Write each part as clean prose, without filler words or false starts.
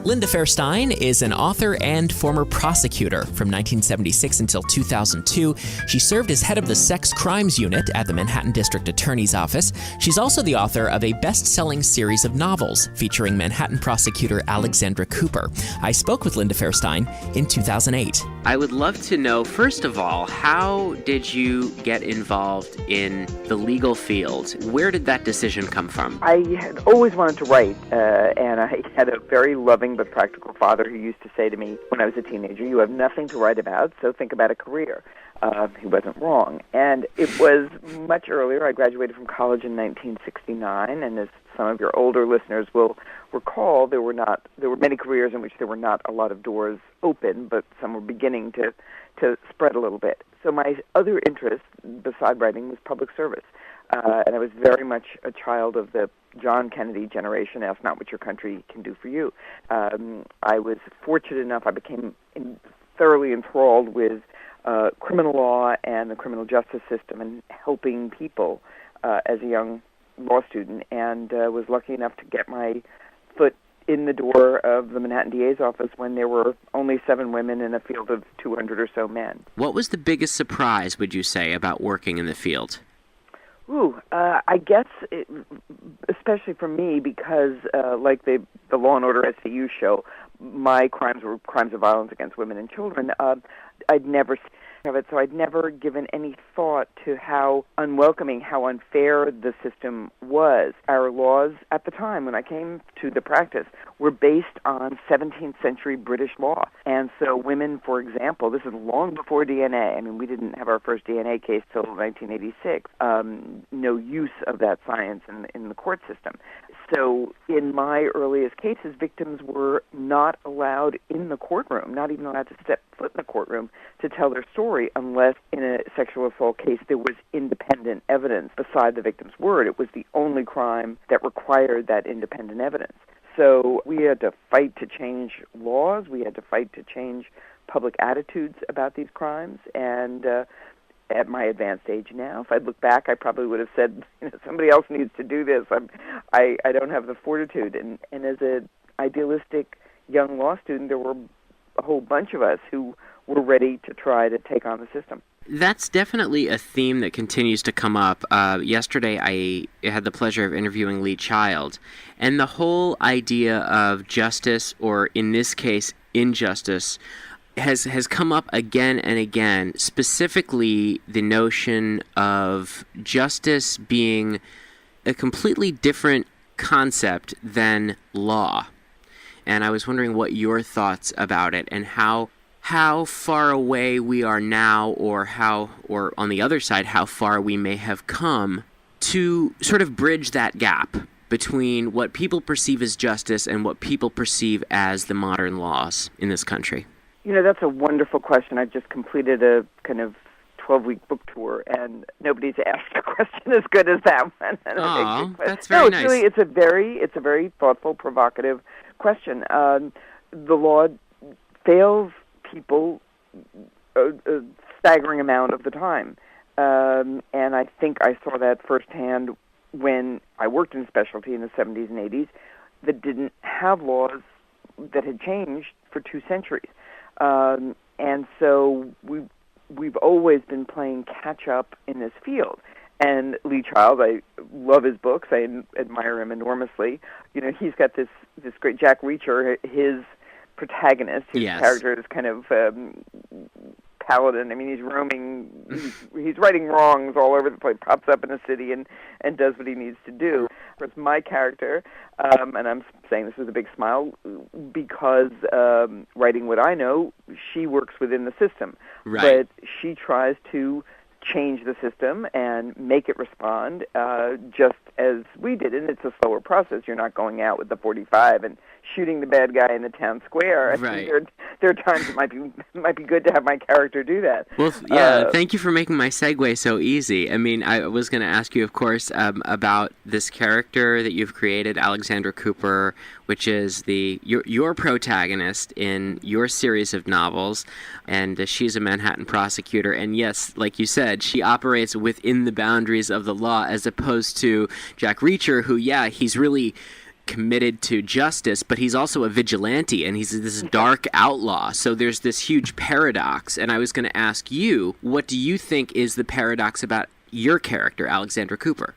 Linda Fairstein is an author and former prosecutor. From 1976 until 2002, she served as head of the Sex Crimes Unit at the Manhattan District Attorney's Office. She's also the author of a best-selling series of novels featuring Manhattan prosecutor Alexandra Cooper. I spoke with Linda Fairstein in 2008. I would love to know, first of all, how did you get involved in the legal field? Where did that decision come from? I had always wanted to write, and I had a very loving but practical father who used to say to me when I was a teenager, "You have nothing to write about, so think about a career." He wasn't wrong. And it was much earlier. I graduated from college in 1969, and as some of your older listeners will recall, there were many careers in which there were not a lot of doors open, but some were beginning to spread a little bit. So my other interest, beside writing, was public service. And I was very much a child of the John Kennedy generation, ask not what your country can do for you. I was fortunate enough, I became thoroughly enthralled with criminal law and the criminal justice system and helping people as a young law student, and was lucky enough to get my foot in the door of the Manhattan DA's office when there were only 7 women in a field of 200 or so men. What was the biggest surprise, would you say, about working in the field? I guess, especially for me, because like the Law and Order SCU show, my crimes were crimes of violence against women and children. I'd never seen of it, so I'd never given any thought to how unwelcoming, how unfair the system was. Our laws at the time, when I came to the practice, were based on 17th century British law. And so women, for example, this is long before DNA. I mean, we didn't have our first DNA case till 1986. No use of that science in the court system. So in my earliest cases, victims were not allowed in the courtroom, not even allowed to step foot in the courtroom to tell their story unless in a sexual assault case there was independent evidence beside the victim's word. It was the only crime that required that independent evidence. So we had to fight to change laws. We had to fight to change public attitudes about these crimes. And at my advanced age now, if I'd look back, I probably would have said, somebody else needs to do this. I don't have the fortitude. And as an idealistic young law student, there were a whole bunch of us who were ready to try to take on the system. That's definitely a theme that continues to come up. Yesterday, I had the pleasure of interviewing Lee Child, and the whole idea of justice, or in this case, injustice, has come up again and again, specifically the notion of justice being a completely different concept than law. And I was wondering what your thoughts about it and how far away we are now, or on the other side, how far we may have come to sort of bridge that gap between what people perceive as justice and what people perceive as the modern laws in this country. That's a wonderful question. I've just completed a kind of 12-week book tour, and nobody's asked a question as good as that one. Oh, that's very nice. Really, it's a very thoughtful, provocative question. The law fails people a staggering amount of the time, and I think I saw that firsthand when I worked in specialty in the 70s and 80s that didn't have laws that had changed for 2 centuries. And so we've always been playing catch-up in this field. And Lee Child, I love his books. I admire him enormously. He's got this great Jack Reacher, his protagonist, his character is kind of paladin. I mean, he's roaming, he's righting wrongs all over the place, pops up in a city and does what he needs to do. Whereas my character, and I'm saying this with a big smile, because writing what I know, she works within the system. Right. But she tries to change the system and make it respond just as we did. And it's a slower process. You're not going out with the .45 and shooting the bad guy in the town square. Right. There are times it might be good to have my character do that. Well, yeah, thank you for making my segue so easy. I mean, I was going to ask you, of course, about this character that you've created, Alexandra Cooper, which is your protagonist in your series of novels, and she's a Manhattan prosecutor. And yes, like you said, she operates within the boundaries of the law, as opposed to Jack Reacher, who, he's really committed to justice, but he's also a vigilante, and he's this dark outlaw. So there's this huge paradox. And I was going to ask you, what do you think is the paradox about your character, Alexandra Cooper?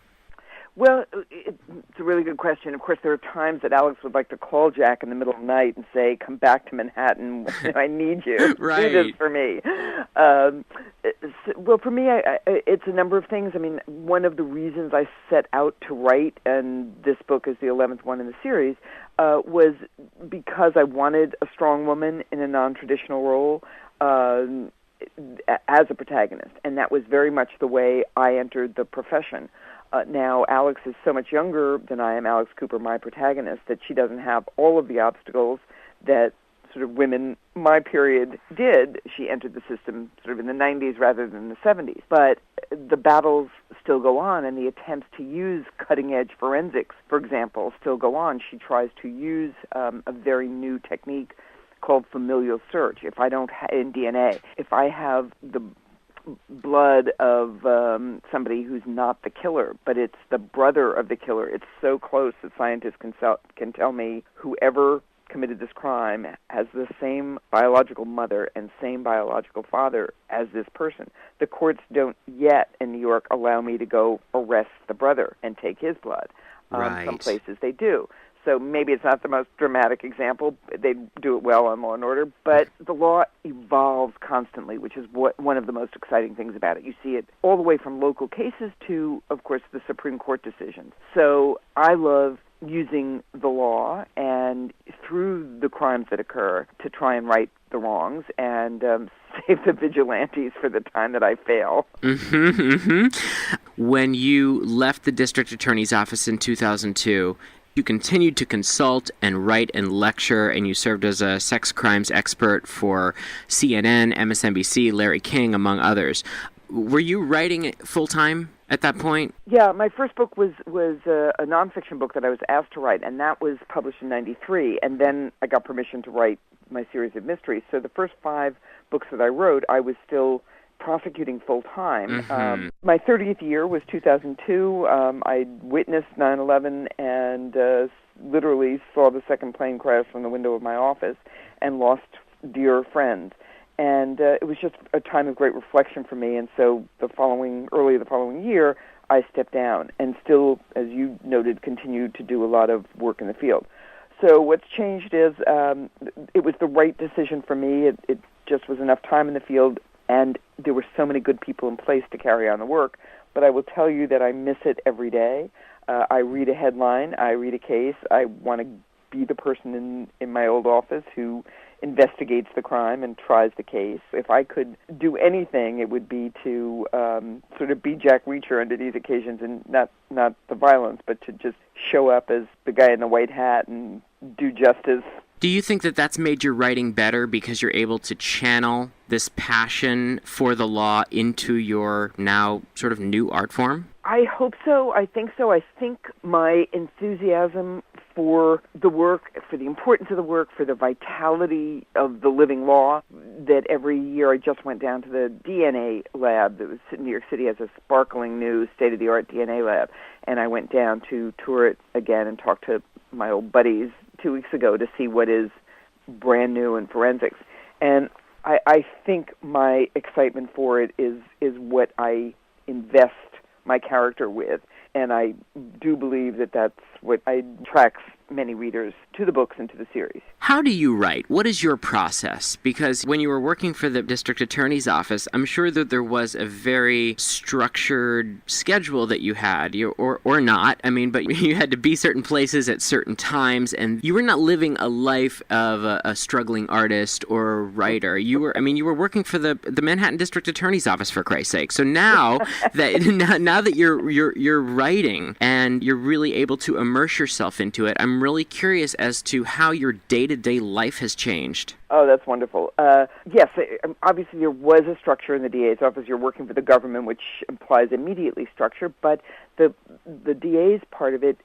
Well, it's a really good question. Of course, there are times that Alex would like to call Jack in the middle of the night and say, "Come back to Manhattan. I need you. Right. Do this for me." Well, for me, it's a number of things. I mean, one of the reasons I set out to write, and this book is the 11th one in the series, was because I wanted a strong woman in a non-traditional role as a protagonist, and that was very much the way I entered the profession. Now, Alex is so much younger than I am, Alex Cooper, my protagonist, that she doesn't have all of the obstacles that sort of women my period did. She entered the system sort of in the 90s rather than the 70s. But the battles still go on, and the attempts to use cutting-edge forensics, for example, still go on. She tries to use a very new technique called familial search. If I don't in DNA, if I have the blood of somebody who's not the killer, but it's the brother of the killer, it's so close that scientists can tell me whoever committed this crime has the same biological mother and same biological father as this person. The courts don't yet in New York allow me to go arrest the brother and take his blood. Right. Some places they do. So maybe it's not the most dramatic example. They do it well on Law and Order, but the law evolves constantly, which is one of the most exciting things about it. You see it all the way from local cases to, of course, the Supreme Court decisions. So I love using the law and through the crimes that occur to try and right the wrongs and save the vigilantes for the time that I fail. When you left the district attorney's office in 2002, you continued to consult and write and lecture, and you served as a sex crimes expert for CNN, MSNBC, Larry King, among others. Were you writing full-time at that point? Yeah, my first book was a nonfiction book that I was asked to write, and that was published in '93, and then I got permission to write my series of mysteries. So the first 5 books that I wrote, I was still prosecuting full-time. My 30th year was 2002. I witnessed 9/11 and literally saw the second plane crash from the window of my office and lost dear friends. And it was just a time of great reflection for me. And so early the following year, I stepped down and still, as you noted, continued to do a lot of work in the field. So what's changed is it was the right decision for me. It just was enough time in the field, and there were so many good people in place to carry on the work. But I will tell you that I miss it every day. I read a headline, I read a case, I want to be the person in my old office who investigates the crime and tries the case. If I could do anything, it would be to sort of be Jack Reacher under these occasions, and not the violence, but to just show up as the guy in the white hat and do justice. Do you think that that's made your writing better because you're able to channel this passion for the law into your now sort of new art form? I hope so. I think so. I think my enthusiasm for the work, for the importance of the work, for the vitality of the living law, that every year I just went down to the DNA lab that was in New York City, has a sparkling new state-of-the-art DNA lab, and I went down to tour it again and talk to my old buddies 2 weeks ago to see what is brand new in forensics. And I think my excitement for it is what I invest my character with. And I do believe that that's what attracts many readers to the books and to the series. How do you write? What is your process? Because when you were working for the district attorney's office, I'm sure that there was a very structured schedule that you had, or not. I mean, but you had to be certain places at certain times, and you were not living a life of a struggling artist or writer. You were working for the Manhattan district attorney's office, for Christ's sake. So now that you're writing and you're really able to immerse yourself into it, I'm really curious as to how your day-to-day life has changed. Oh, that's wonderful. Yes, obviously there was a structure in the DA's office. You're working for the government, which implies immediately structure, but the DA's part of it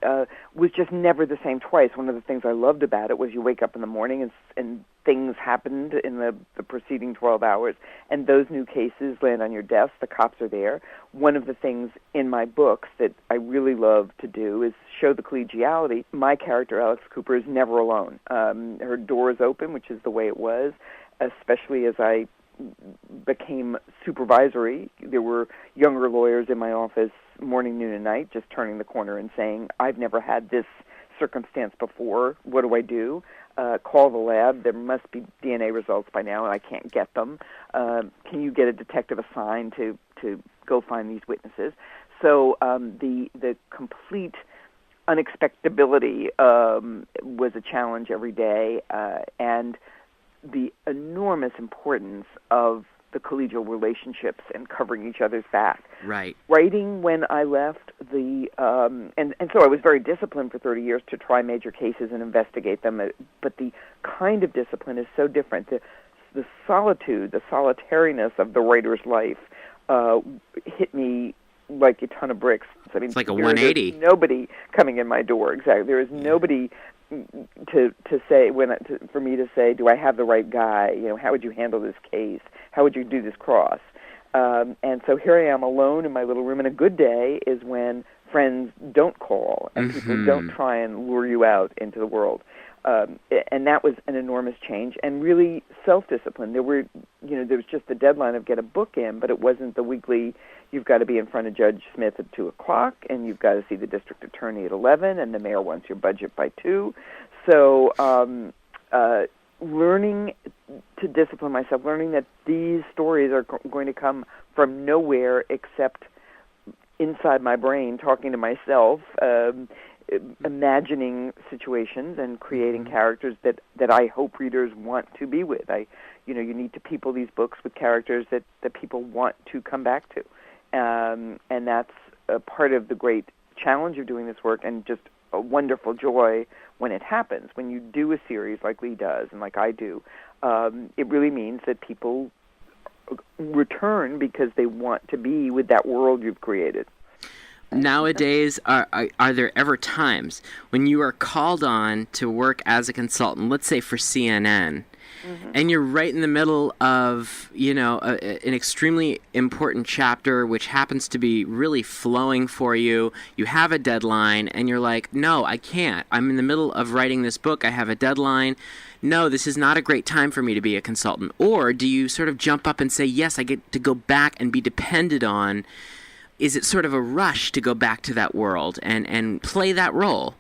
was just never the same twice. One of the things I loved about it was you wake up in the morning and things happened in the preceding 12 hours, and those new cases land on your desk. The cops are there. One of the things in my books that I really love to do is show the collegiality. My character, Alex Cooper, is never alone. Her door is open, which is the way it was, especially as I became supervisory. There were younger lawyers in my office morning, noon, and night just turning the corner and saying, I've never had this circumstance before. What do I do? Call the lab. There must be DNA results by now, and I can't get them. Can you get a detective assigned to go find these witnesses? So the complete unexpectability was a challenge every day, and the enormous importance of the collegial relationships and covering each other's back. Right. Writing when I left and so I was very disciplined for 30 years to try major cases and investigate them, but the kind of discipline is so different. The solitude, the solitariness of the writer's life hit me like a ton of bricks. I mean, it's like a 180. There's nobody coming in my door. Exactly. There is nobody to say for me to say, do I have the right guy? How would you handle this case? How would you do this cross? And so here I am alone in my little room. And a good day is when friends don't call and people don't try and lure you out into the world. And that was an enormous change, and really self-discipline. There was just the deadline of get a book in, but it wasn't the weekly. You've got to be in front of Judge Smith at 2:00, and you've got to see the district attorney at 11, and the mayor wants your budget by 2. So learning to discipline myself, learning that these stories are going to come from nowhere except inside my brain, talking to myself, imagining situations and creating characters that I hope readers want to be with. You need to people these books with characters that people want to come back to. And that's a part of the great challenge of doing this work, and just a wonderful joy when it happens. When you do a series like Lee does and like I do, it really means that people return because they want to be with that world you've created. Nowadays, are there ever times when you are called on to work as a consultant, let's say for CNN, and you're right in the middle of, an extremely important chapter which happens to be really flowing for you, you have a deadline, and you're like, no, I can't. I'm in the middle of writing this book, I have a deadline. No, this is not a great time for me to be a consultant. Or do you sort of jump up and say, yes, I get to go back and be depended on? Is it sort of a rush to go back to that world and play that role?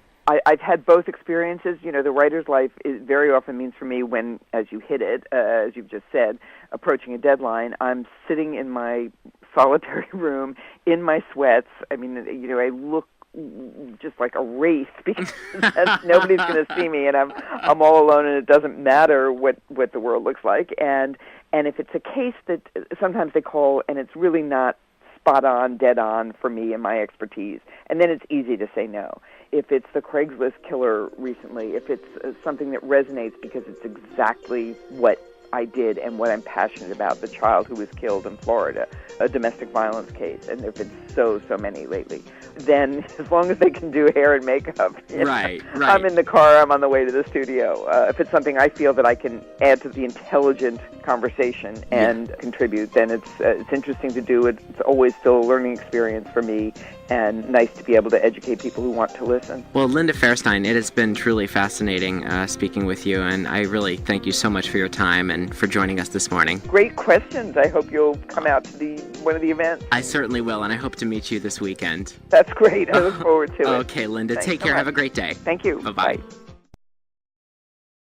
I've had both experiences. The writer's life very often means for me when, as you hit it, as you've just said, approaching a deadline, I'm sitting in my solitary room in my sweats. I mean, I look just like a wraith because nobody's going to see me, and I'm all alone, and it doesn't matter what the world looks like. And if it's a case that sometimes they call and it's really not spot on, dead on for me and my expertise, and then it's easy to say no. If it's the Craigslist killer recently, if it's something that resonates because it's exactly what I did and what I'm passionate about, the child who was killed in Florida, a domestic violence case, and there have been so many lately, then as long as they can do hair and makeup, right. I'm in the car, I'm on the way to the studio. If it's something I feel that I can add to the intelligent conversation and contribute, then it's interesting to do. It's always still a learning experience for me, and nice to be able to educate people who want to listen. Well, Linda Fairstein, it has been truly fascinating speaking with you, and I really thank you so much for your time and for joining us this morning. Great questions. I hope you'll come out to one of the events. I certainly will, and I hope to meet you this weekend. That's great. I look forward to it. Okay, Linda, Thanks take so care. much. Have a great day. Thank you. Bye-bye. Bye.